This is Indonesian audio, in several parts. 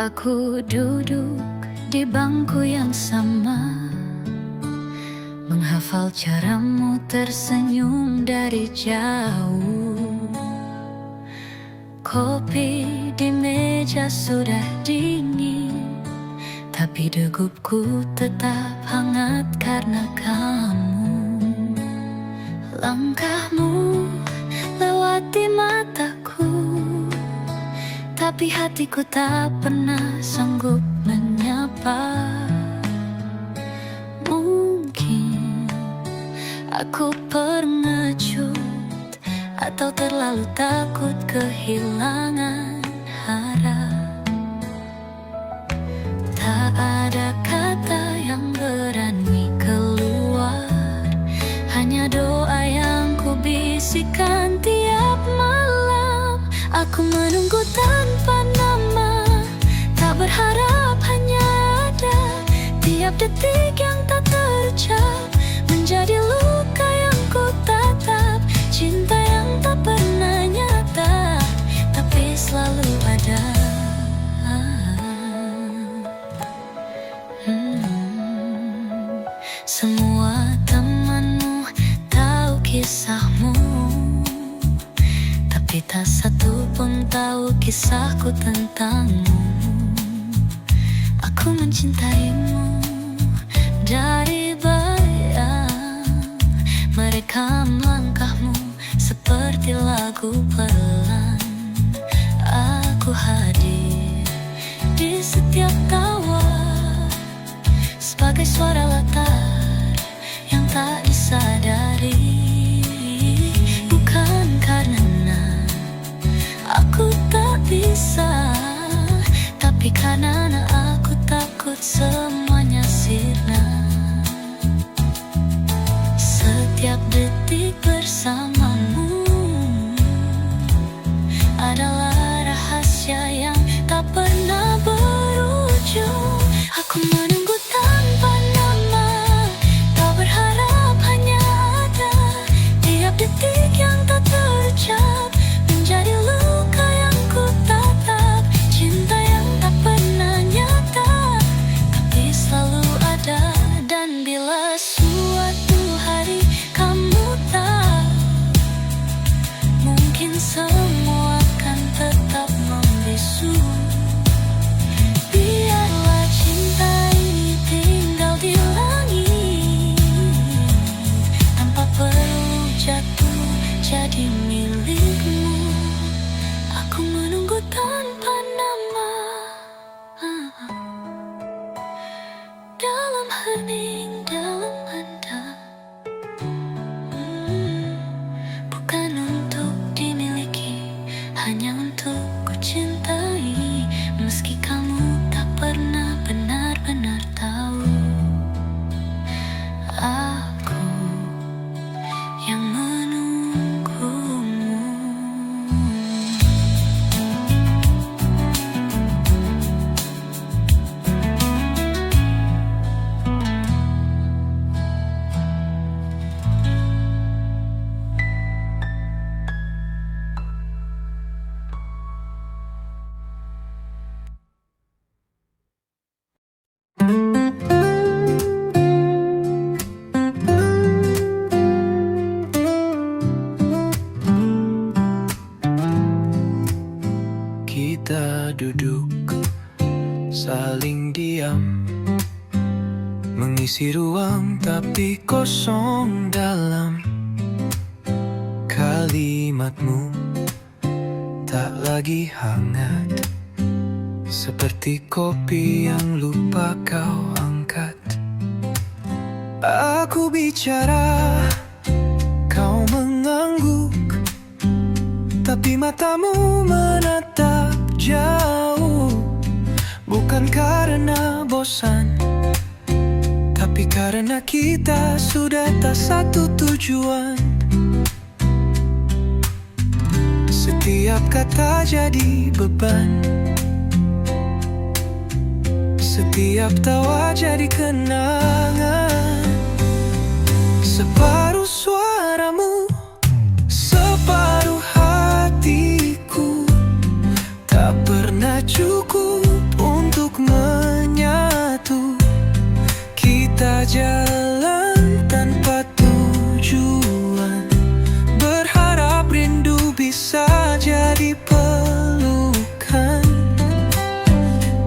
Aku duduk di bangku yang sama, menghafal caramu tersenyum dari jauh. Kopi di meja sudah dingin, tapi degupku tetap hangat karena kamu. Langkahmu lewati mataku, tapi hatiku tak pernah sanggup menyapa. Mungkin aku pengecut atau terlalu takut kehilangan harap. Tak ada kata yang berani keluar, hanya doa yang ku bisikan tiap malam. Aku menunggu tanpa nama, tak berharap, hanya ada tiap detik yang tak terucap, menjadi luka yang ku tatap. Cinta yang tak pernah nyata, tapi selalu ada. Semua temanmu tahu kisahmu, tapi tak satu pun tahu kisahku tentangmu. Aku mencintaimu dari bayang, merekam langkahmu seperti lagu pelan. Aku hadir di setiap tawa, sebagai suara latar yang tak disadari. Bukan karena aku tak bisa, tapi karena aku takut semuanya sirna. Setiap detik bersamamu adalah rahasia yang tak pernah berujung. Aku menunggu tanpa nama, tak berharap, hanya ada tiap detik yang tak terucap, menjadi luka yang ku tatap. Cinta yang tak pernah nyata, tapi selalu ada. Dan bila suatu hari kamu tahu, mungkin semua akan tetap membisu. Biarlah cinta ini tinggal di langit, tanpa perlu jatuh jadi milikmu. Aku menunggu tanpa nama, dalam hening, dalam hendak, bukan untuk dimiliki, hanya untuk ku cintai. Meski kamu tak pernah benar-benar tahu, aku yang menunggumu. Kita duduk saling diam, mengisi ruang tapi kosong dalam. Kalimatmu tak lagi hangat, seperti kopi yang lupa kau angkat. Aku bicara, kau mengangguk, tapi matamu menatap jauh. Bukan karena bosan, tapi karena kita sudah tak satu tujuan. Setiap kata jadi beban, setiap tawa jadi kenangan. Separuh suaramu, separuh hatiku, tak pernah cukup jalan tanpa tujuan, berharap rindu bisa jadi pelukan.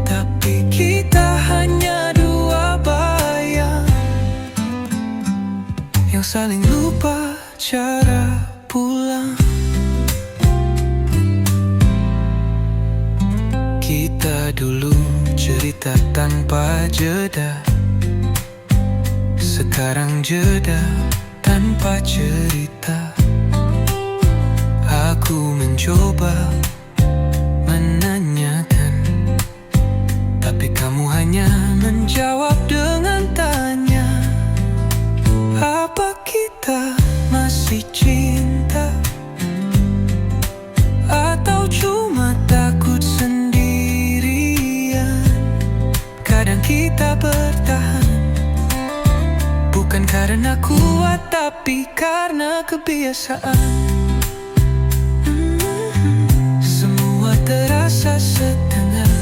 Tapi kita hanya dua bayang yang saling lupa cara pulang. Kita dulu cerita tanpa jeda, sekarang jeda tanpa cerita. Aku mencoba menanyakan, tapi kamu hanya menjawab dengan tanya. Apa kita masih cinta? Atau cuma takut sendirian? Kadang kita bertahan, bukan karena kuat, tapi karena kebiasaan. Semua terasa setengah,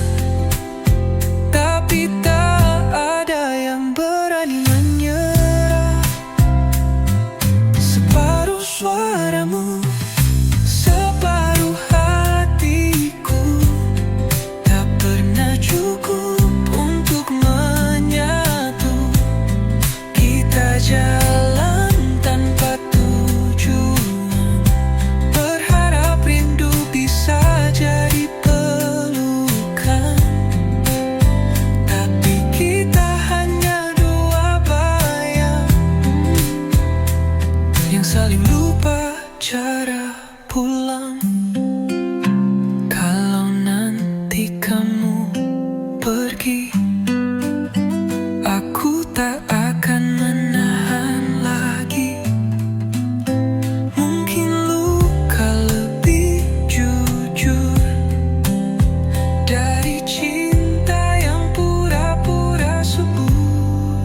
tapi tak ada yang berani menyerah. Separuh suaramu, separuh hatiku, tak pernah cukup untuk menyatu. Kita jalan tanpa tujuan, berharap rindu bisa jadi pelukan. Tapi kita hanya dua bayang yang saling lupa cara pulang. Kalau nanti kamu pergi, aku tak akan menahan lagi. Mungkin luka lebih jujur dari cinta yang pura-pura subur.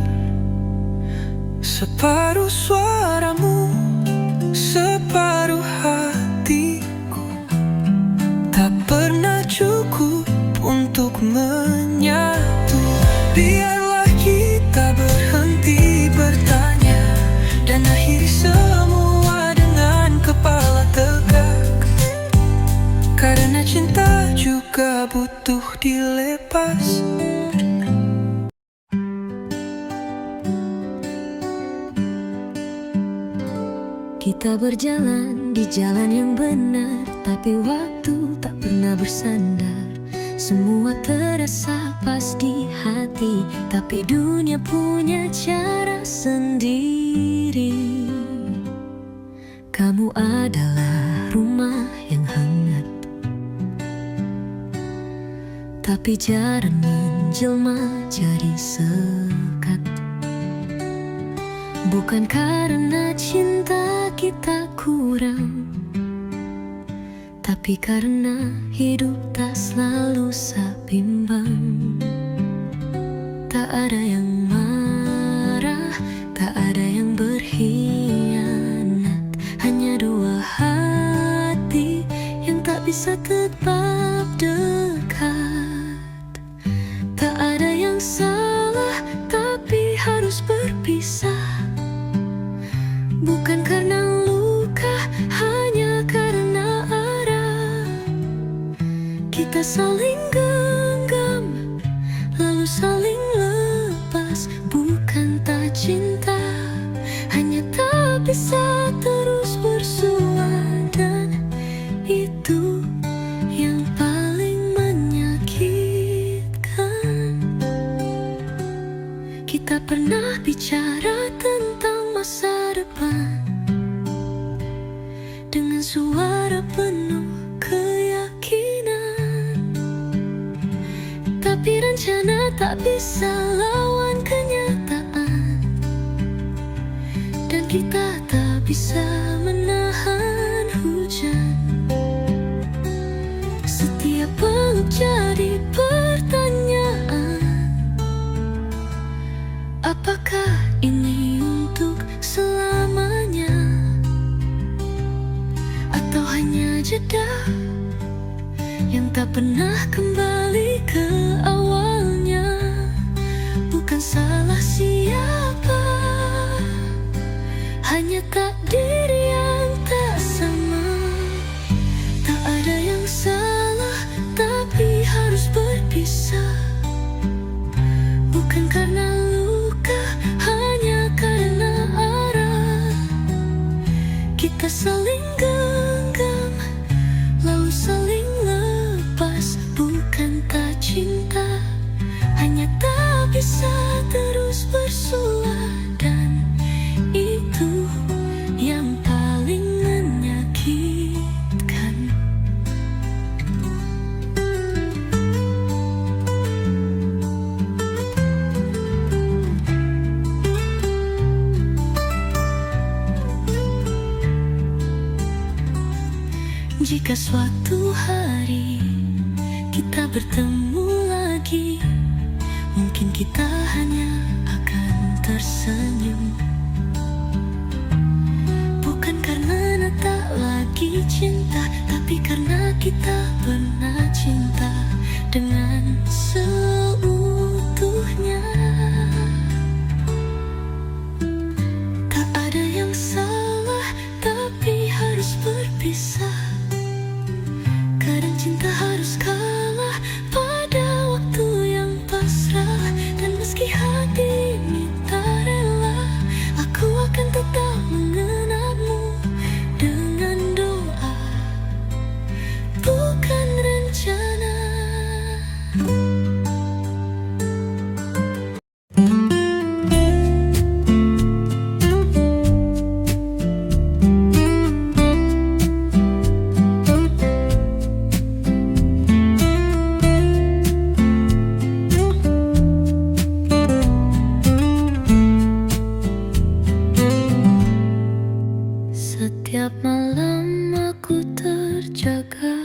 Separuh suaramu, separuh hatiku, tak pernah cukup untuk menyatu. Biarlah kita berhenti bertanya dan akhiri semua dengan kepala tegak. Karena cinta juga butuh dilepas. Kita berjalan di jalan yang benar, tapi waktu tak pernah bersandar. Semua terasa pas di hati, tapi dunia punya cara sendiri. Kamu adalah rumah yang hangat, tapi jarang menjelma jadi sekat. Bukan karena cinta kita kurang, tapi karena hidup tak selalu seimbang. Tak ada yang marah, tak ada yang berkhianat, hanya dua hati yang tak bisa tetap dekat. Tak ada yang salah, tapi harus berpisah. Bukan karena luka, hanya karena arah. Kita saling genggam, lalu saling lepas. Bukan tak cinta, hanya tak bisa terus bersua. Dan itu yang paling menyakitkan. Kita pernah bicara tentang masa depan dengan suara penuh keyakinan, tapi rencana tak bisa lawan kenyataan, dan kita tak bisa menahan hujan. Setiap peluk jadi pertanyaan, apakah ini untuk selamanya, atau hanya jeda yang tak pernah kembali ke awalnya. Bukan salah siapa, jika suatu hari kita bertemu lagi, mungkin kita hanya akan tersenyum. Bukan karena tak lagi cinta, tapi karena kita pernah cinta dengan seutuhnya. Tak ada yang salah, tapi harus berpisah. Kadang cinta harus kalah pada waktu yang pasrah. Dan meski hati ini tak rela, aku akan tetap mengenangmu dengan doa, bukan rencana. Setiap malam aku terjaga,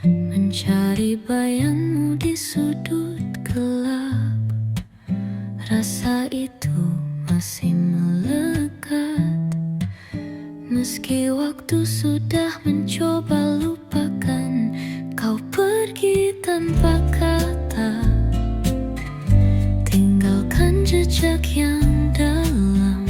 mencari bayangmu di sudut gelap. Rasa itu masih melekat, meski waktu sudah mencoba lupakan. Kau pergi tanpa kata, tinggalkan jejak yang dalam.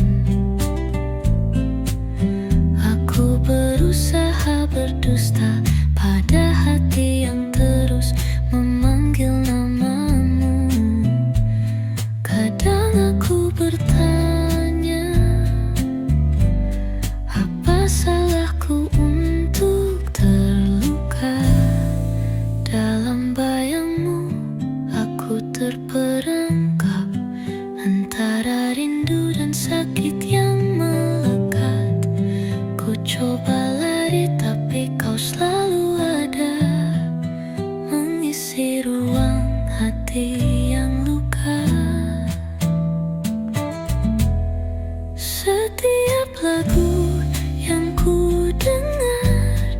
Aku berusaha berdusta pada hati yang terus memanggil namamu. Kadang aku bertanya, apa salahku untuk terluka? Dalam bayangmu aku terperangkap antara rindu dan sakit yang melekat. Ku coba lari tapi kau selalu ada, mengisi ruang hati yang luka. Setiap lagu yang ku dengar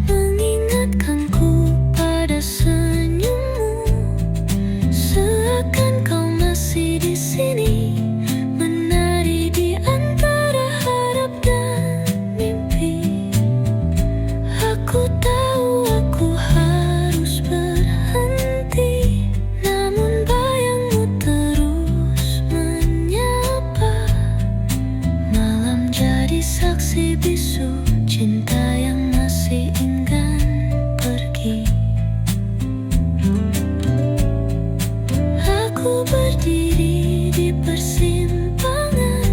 mengingatkanku pada senyummu. Seakan kau masih di sini, menari di antara harap dan mimpi. Aku tahu aku harus berhenti, namun bayangmu terus menyapa. Malam jadi saksi bisu cinta yang masih enggan pergi. Aku berdiri di persimpangan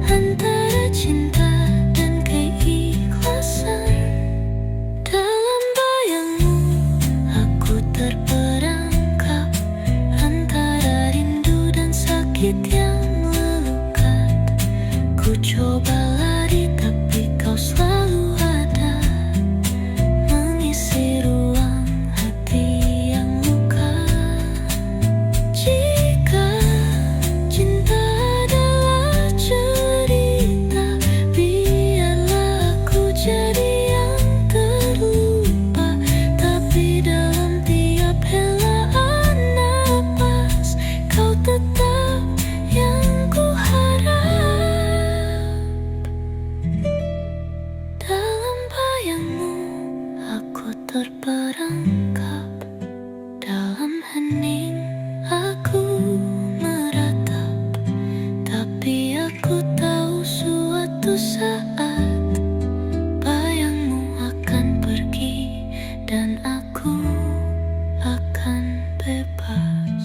antara cinta dan keikhlasan. Dalam bayangmu aku terperangkap antara rindu dan sakit yang melekat. Ku coba lari tapi kau selalu ada, mengisi ruang hati yang luka. Jika cinta adalah cerita, biarlah aku jadi yang terlupa. Tapi dalam tiap helaan napas, kau tetap yang ku harap. Dalam bayangmu aku terperangkap, dalam hening aku meratap. Tapi aku tahu suatu saat bayangmu akan pergi dan aku akan bebas.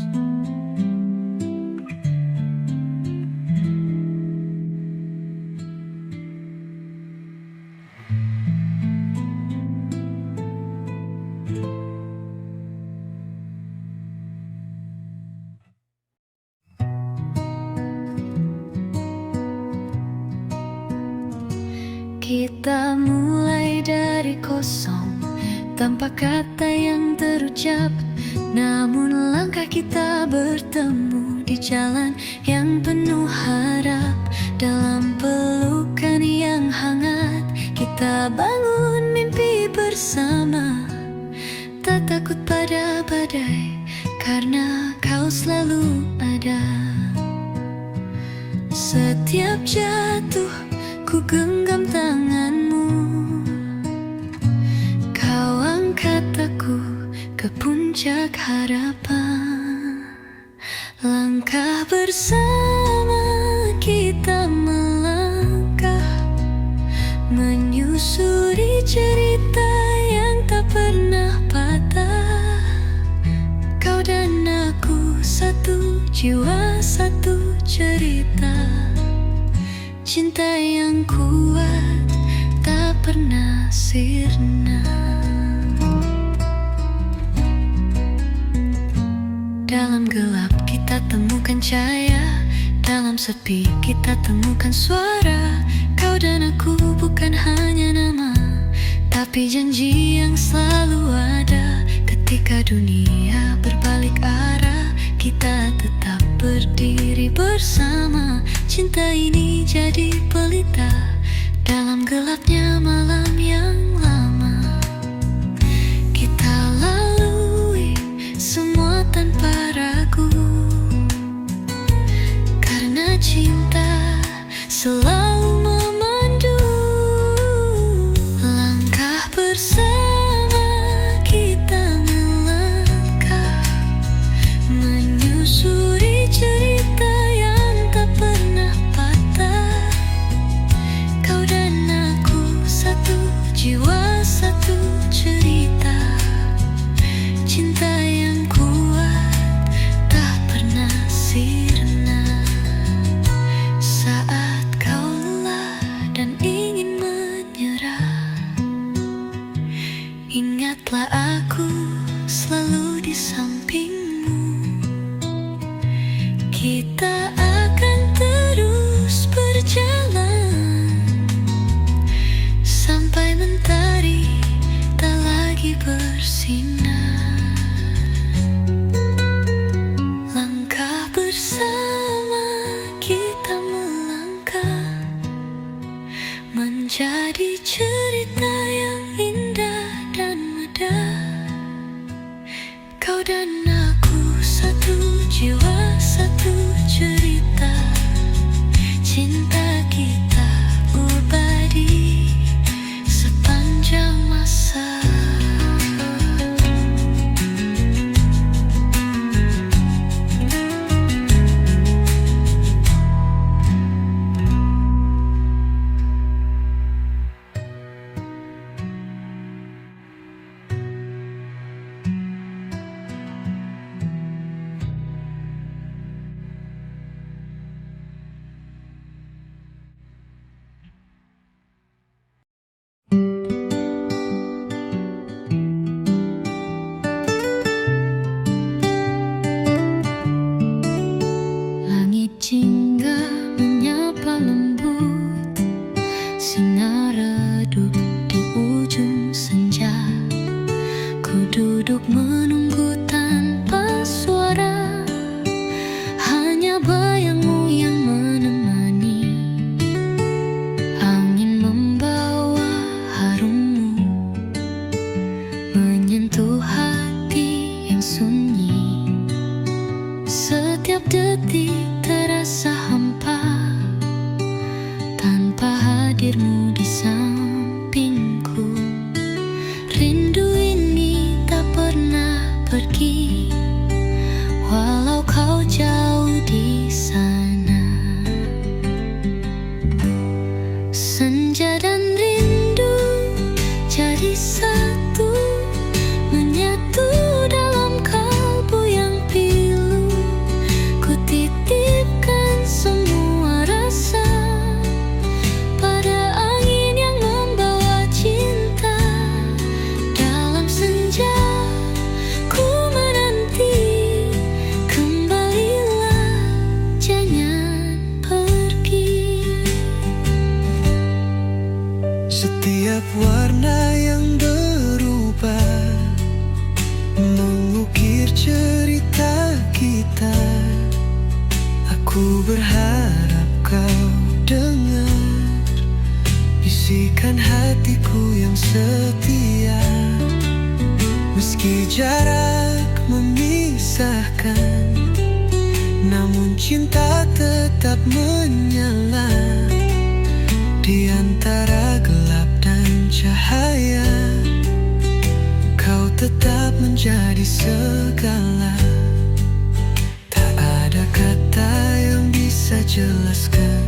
Kita mulai dari kosong, tanpa kata yang terucap. Namun langkah kita bertemu di jalan yang penuh harap. Dalam pelukan yang hangat, kita bangun mimpi bersama, tak takut pada badai, karena kau selalu ada. Setiap jatuh, ku genggam tanganmu, kau angkat aku ke puncak harapan. Langkah bersama kita melangkah, menyusuri cerita yang tak pernah patah. Kau dan aku satu jiwa, satu cerita, cinta yang kuat tak pernah sirna. Dalam gelap kita temukan cahaya, dalam sepi kita temukan suara. Kau dan aku bukan hanya nama, tapi janji yang selalu ada. Ketika dunia berbalik arah, kita tetap berdiri bersama. Cinta ini jadi pelita dalam gelapnya malam yang lama. Kita lalui semua tanpa ragu, karena cinta selalu memandu. Langkah bersama kita melangkah, menyusuri cerita yang tak pernah patah. Kau dan aku satu jiwa, satu cerita, cinta yang kuat tak pernah sirna. Saat kau lelah dan ingin menyerah, ingatlah aku selalu di sampingmu. Kita akan terus berjalan sampai mentari tak lagi bersinar. Langkah bersama kita melangkah, menjadi cerita yang indah dan megah. Kau dan aku satu jiwa, satu cerita, cinta kita abadi sepanjang masa. Langit jingga menyapa lembut, sinar redup di ujung senja. Ku duduk menunggu tanpa suara, hanya bayangmu yang menemani. Angin membawa harummu, menyentuh hati yang sunyi. Setiap detik terasa hampa tanpa hadirmu di sampingku. Rindu ini tak pernah pergi, walau kau jauh di sana. Senja dan rindu jadi satu, menyatu dalam kalbu yang pilu. Ku titipkan semua rasa pada angin yang membawa cinta. Dalam senja ku menanti, kembalilah jangan pergi. Setiap warna yang berubah mengukir cerita kita. Aku berharap kau dengar bisikan hatiku yang setia. Meski jarak memisahkan, namun cinta tetap menyala di antara gelap dan cahaya. Kau tetap menjadi segala. Tak ada kata yang bisa jelaskan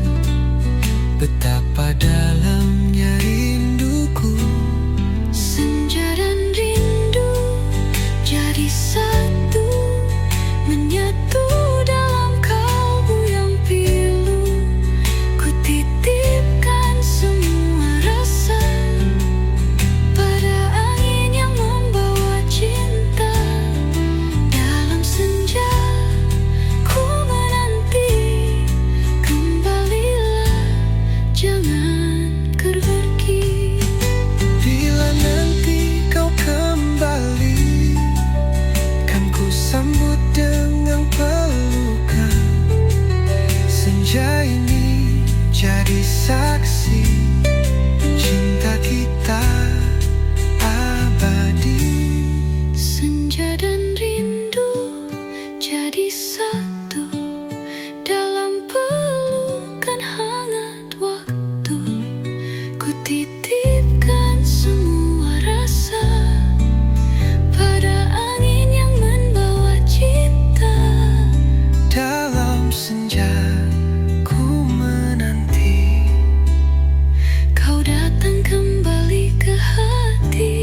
betapa dalamnya rinduku. Senja dan rindu jadi satu, menyatu dalam kalbu yang pilu. Ku titipkan semua rasa pada angin yang membawa cinta. Dalam senja ku menanti, kembalilah, jangan pergi. Bila nanti kau kembali, kan ku sambut dengan pelukan. Senja ini jadi saksi cinta kita abadi. Senja dan rindu jadi satu dalam pelukan hangat waktu. Ku titipkan semua rasa pada angin yang membawa cinta. Dalam senja ku menanti, Kau datang kembali ke hati.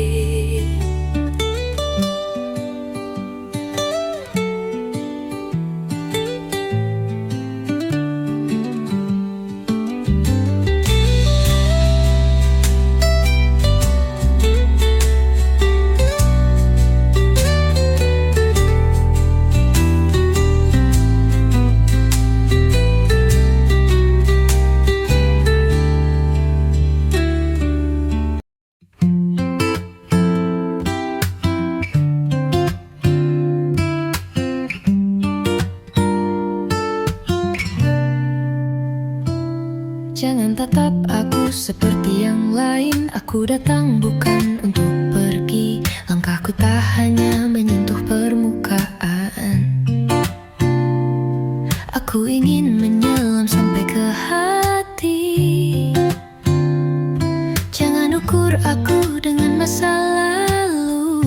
Jangan tatap aku seperti yang lain. Aku datang bukan untuk pergi. Langkahku tak hanya menyentuh permukaan. Aku ingin menyelam sampai ke hati. Jangan ukur aku dengan masa lalu.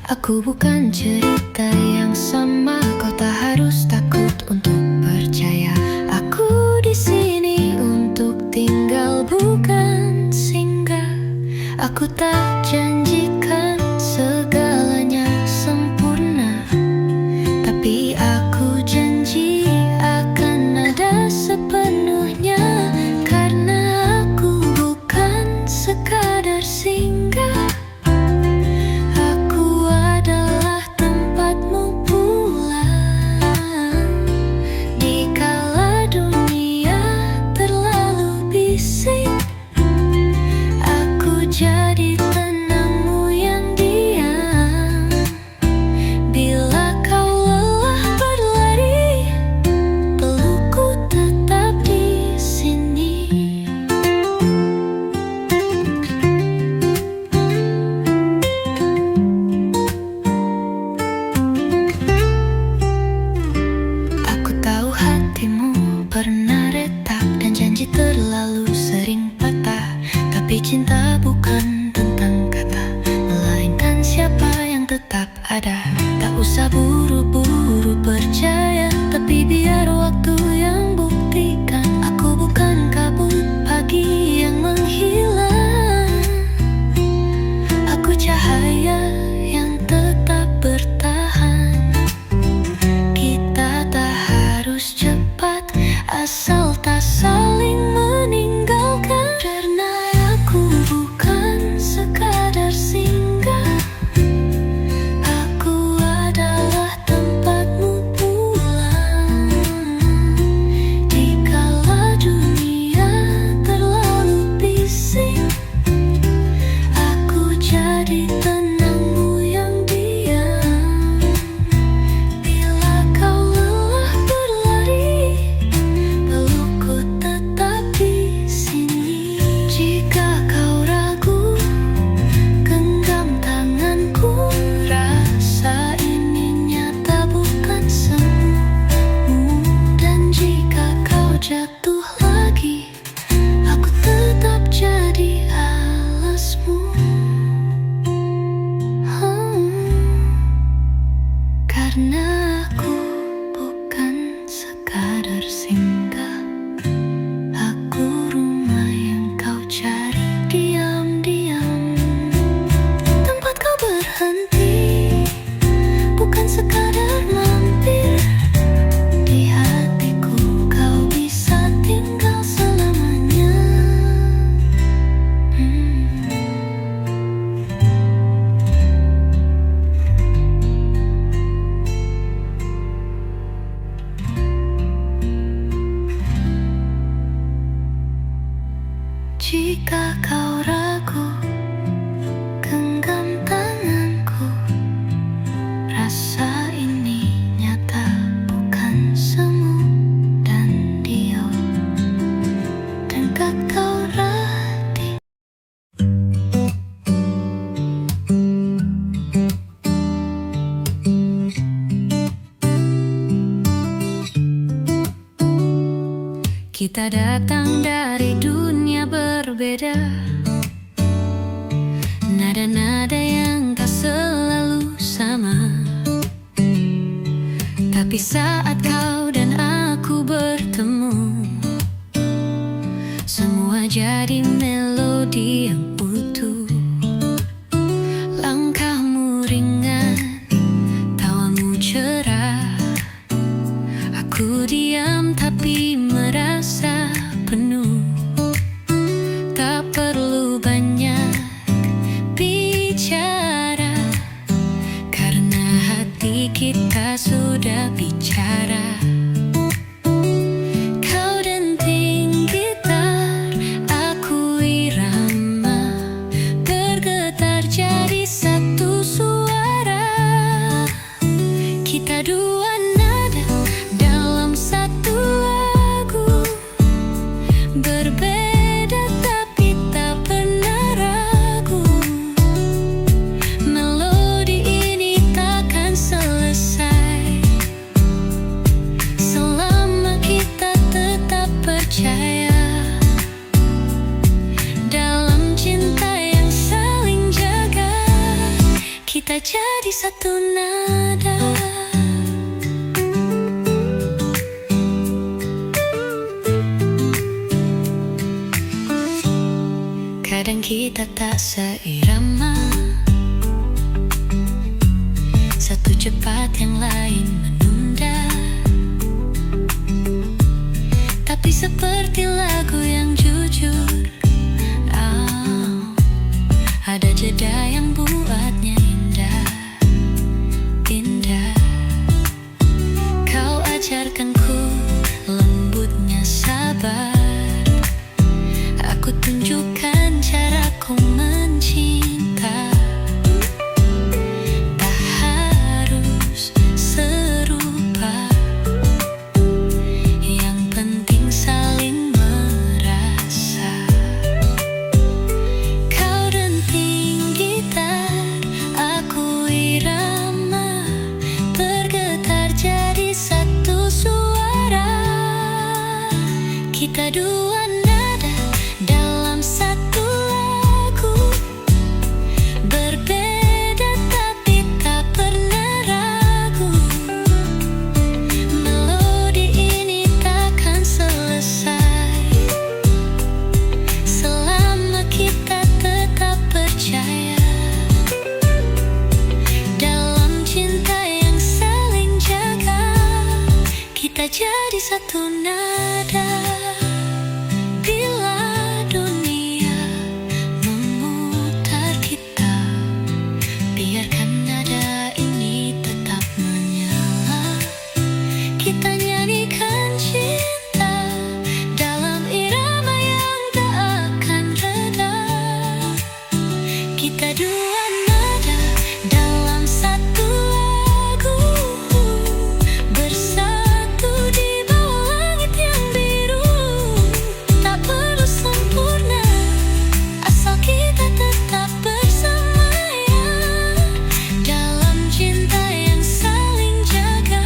Aku bukan cerita yang sama. Kau tak harus takut untuk percaya. Aku di sini untuk tinggal, bukan singgah. Aku tak janjikan segalanya sempurna, tapi aku janji akan ada sepenuhnya. Karena aku bukan sekadar singgah. Aku adalah tempatmu pulang. Dikala dunia terlalu bising, aku jadi tenangmu yang diam. Bila kau lelah berlari, pelukku tetap di sini. Aku tahu hatimu pernah retak dan janji terlalu sering patah. Tapi cinta bukan tentang kata, melainkan siapa yang tetap ada. Tak usah buru-buru percaya, tapi biar waktu yang buktikan. Aku bukan kabut pagi yang menghilang. Aku cahaya yang tetap bertahan. Kita tak harus cepat, asal tak saling meninggalkan. Karena aku bukan sekadar singgah. Aku adalah tempatmu pulang. Kita datang dari dunia berbeda, nada-nada yang tak selalu sama. Tapi saat kau dan aku bertemu, semua jadi melodi yang utuh. Langkahmu ringan, tawamu cerah. Aku diam tapi merasa penuh. Tak perlu banyak bicara, karena hati kita sudah bicara. Kau denting gitar, aku irama, bergetar jadi satu suara. Kita dua nada dalam satu lagu, berbeda tapi tak pernah ragu. Melodi ini takkan selesai selama kita tetap percaya dalam cinta yang saling jaga. Kita jadi satu nada. Kadang kita tak seirama, satu cepat yang lain menunda. Tapi seperti lagu yang jujur, ada jeda yang buatnya indah, indah. Kau ajarkanku lembutnya sabar, aku tunjukkan caraku mencinta. Tak harus serupa, yang penting saling merasa. Kau denting gitar, aku irama, bergetar jadi satu suara. Kita dua nada dalam satu lagu, berbeda tapi tak pernah ragu. Melodi ini takkan selesai selama kita tetap percaya dalam cinta yang saling jaga. Kita jadi satu nada. Bila dunia memutar kita, biarkan nada ini tetap menyala. Kita nyanyikan cinta dalam irama yang tak akan reda. Kita dua nada dalam satu lagu, bersatu di bawah langit yang biru. Tak perlu sempurna, asal kita tetap bersama ya. Dalam cinta yang saling jaga,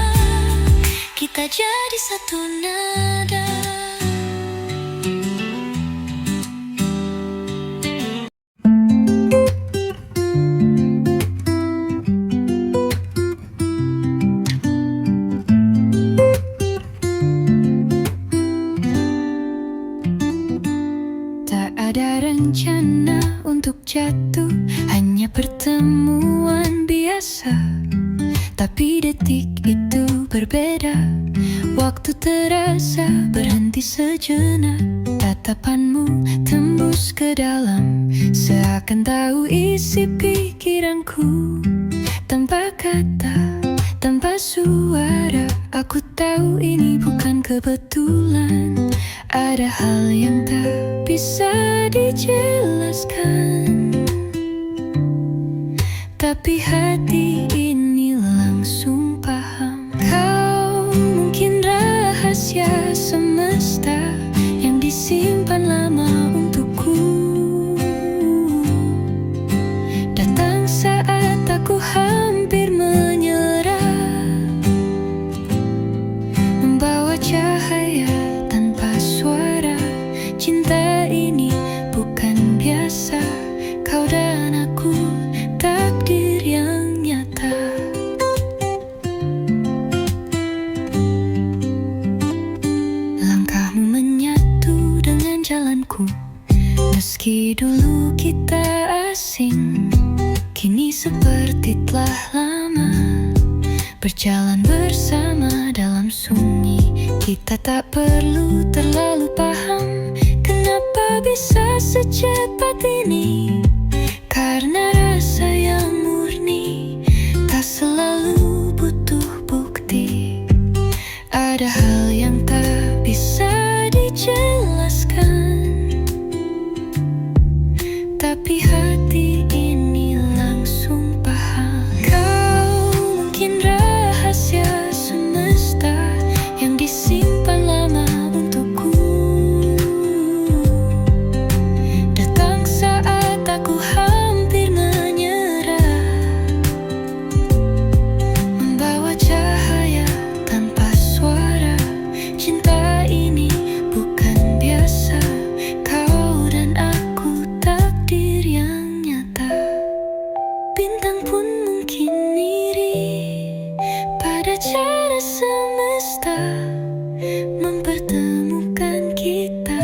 kita jadi satu nada. Tak ada rencana untuk jatuh, hanya pertemuan biasa. Tapi detik itu berbeda, waktu terasa berhenti sejenak. Tatapanmu tembus ke dalam, seakan tahu isi pikiranku. Tanpa kata, tanpa suara, aku tahu ini bukan kebetulan. Ada hal yang tak bisa dijelaskan, tapi hati ini langsung paham. Kau mungkin rahasia semesta yang disimpan lama untukku. Datang saat aku hampir menyerah, membawa cahaya tanpa suara. rasa kau dan aku takdir yang nyata. Langkahmu menyatu dengan jalanku, meski dulu kita asing, kini seperti telah lama berjalan bersama dalam sunyi. Kita tak perlu terlalu paham kenapa bisa secepat ini, karena rasa yang murni tak selalu butuh bukti. Ada hal yang tak bisa dijelaskan, tapi hati ini langsung paham. Kau mungkin rahasia semesta yang disimpan lama untukku. Datang saat aku hampir menyerah, membawa cahaya tanpa suara. Cinta ini bukan biasa, kau dan aku takdir yang nyata. Bintang pun mungkin iri pada cara semesta mempertemukan kita.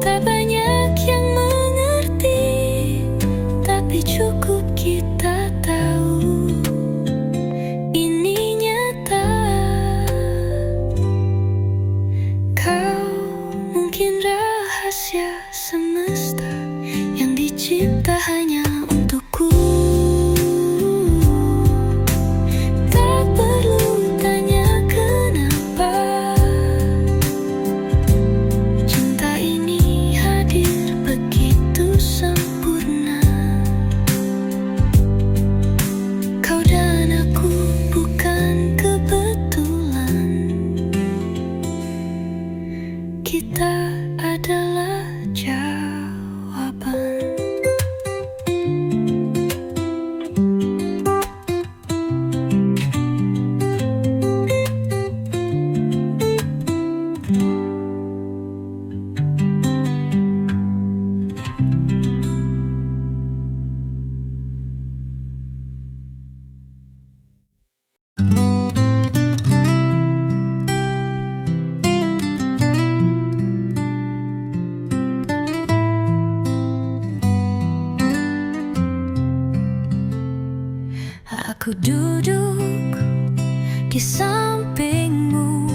Tak banyak yang mengerti, tapi cukup kita tahu ini nyata. Kau mungkin rahasia semesta yang dicipta hanya untukku. Tak perlu tanya kenapa, cinta ini hadir begitu sempurna. Kau dan aku bukan kebetulan, kita adalah jawaban. Aku duduk di sampingmu,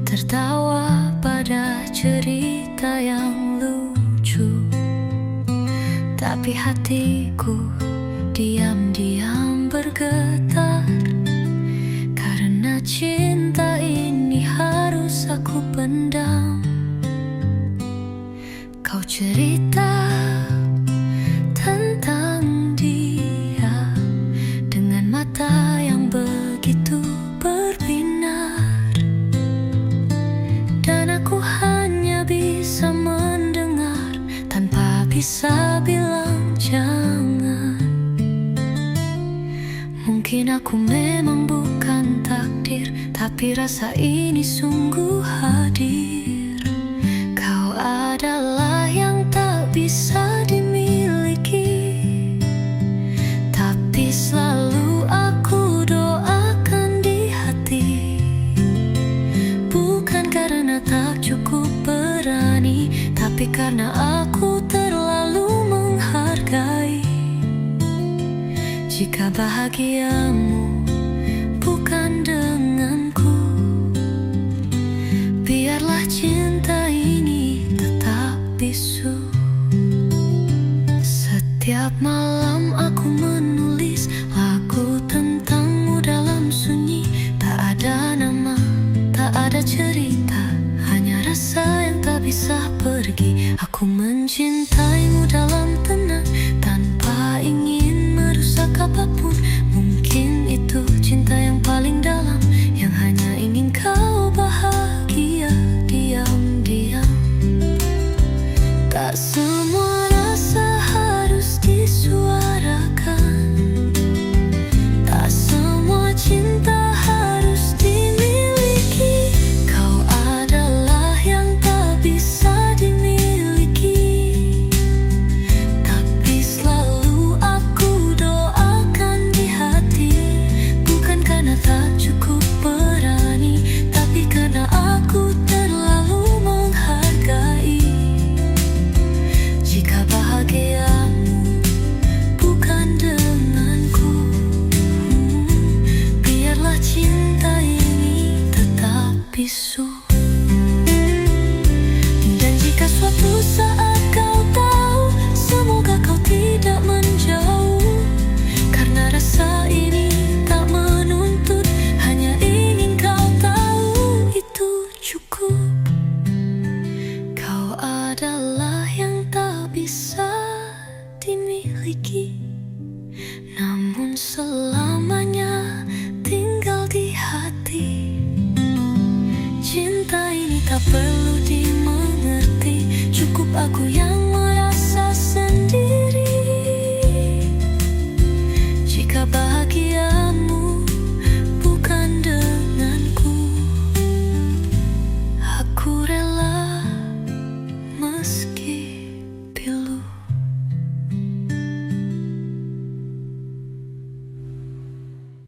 tertawa pada cerita yang lucu, tapi hatiku diam-diam bergetar, karena cinta ini harus aku pendam. Kau cerita tentang dia dengan mata yang begitu berbinar, dan aku hanya bisa mendengar tanpa bisa bilang jangan. Mungkin aku memang bukan takdir, tapi rasa ini sungguh hadir. Kau adalah yang tak bisa dimiliki, tapi selalu aku doakan di hati. Bukan karena tak cukup berani, tapi karena aku terlalu menghargai. Jika bahagiamu bukan denganku, biarlah cinta ini tetap bisu. Setiap malam aku menulis lagu tentangmu dalam sunyi. Tak ada nama, tak ada cerita, hanya rasa yang tak bisa pergi. Aku mencintaimu dalam tenang, tanpa ingin merusak apapun. Mungkin itu cinta yang paling dalam, yang hanya ingin kau bahagia diam-diam. Tak semua rasa harus disuarakan, tak semua cinta harus dimiliki. Kau adalah yang tak perlu dimengerti. Cukup aku yang